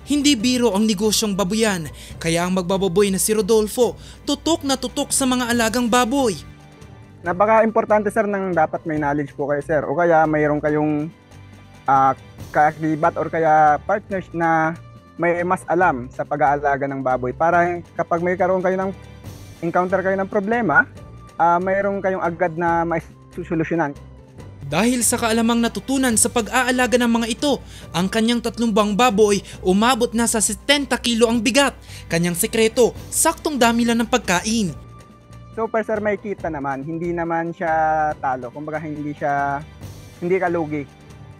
Hindi biro ang negosyong babuyan, kaya ang magbababoy na si Rodolfo tutok na tutok sa mga alagang baboy. Napaka-importante sir ng dapat may knowledge po kayo sir, o kaya mayroon kayong kaakibat or kaya partners na may mas alam sa pag-aalaga ng baboy para kapag may karoon kayo ng encounter kayo ng problema, mayroon kayong agad na maisolusyonan. Dahil sa kaalamang natutunan sa pag-aalaga ng mga ito, ang kanyang 3 buwang baboy umabot na sa 70 kilo ang bigat. Kanyang sekreto, saktong dami lang ng pagkain. So per sir, may kita naman, hindi naman siya talo, kumbaga hindi ka lugi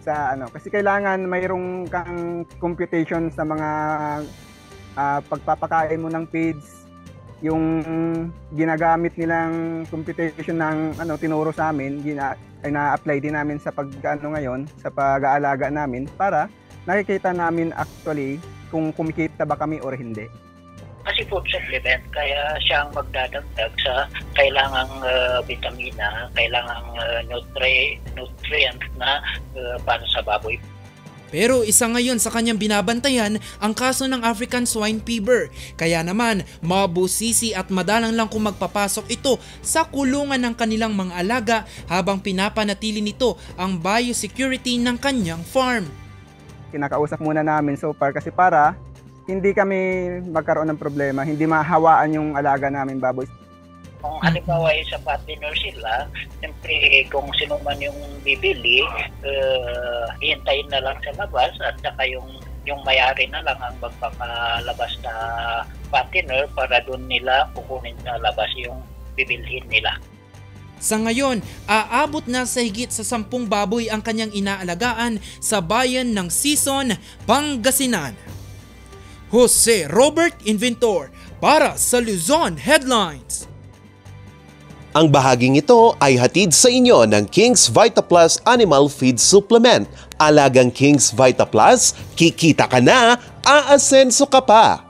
sa kasi kailangan mayroong kang computation sa mga pagpapakain mo ng feeds, yung ginagamit nilang computation ng tinuro sa amin, ay na-apply din namin sa ngayon sa pag-aalaga namin para nakikita namin actually kung kumikita ba kami or hindi. Kasi food supplement, kaya siyang magdadagdag sa kailangang vitamina, kailangang nutrients na para sa baboy. Pero isa ngayon sa kanyang binabantayan ang kaso ng African Swine Fever. Kaya naman mabusisi at madalang lang kung magpapasok ito sa kulungan ng kanilang mga alaga habang pinapanatili nito ang biosecurity ng kanyang farm. Kinakausap muna namin so far kasi para hindi kami magkaroon ng problema, hindi mahawaan yung alaga namin baboy. Kung halimbawa sa partner sila, siyempre kung sino man yung bibili, hihintayin na lang sa labas at saka yung may-ari na lang ang magpakalabas na partner para doon nila kukunin sa labas yung bibilhin nila. Sa ngayon, aabot na sa higit sa 10 baboy ang kanyang inaalagaan sa bayan ng Sison, Pangasinan. Jose Robert Inventor para sa Luzon Headlines. Ang bahaging ito ay hatid sa inyo ng King's Vita Plus Animal Feed Supplement. Alagang King's Vita Plus, kikita ka na, aasenso ka pa!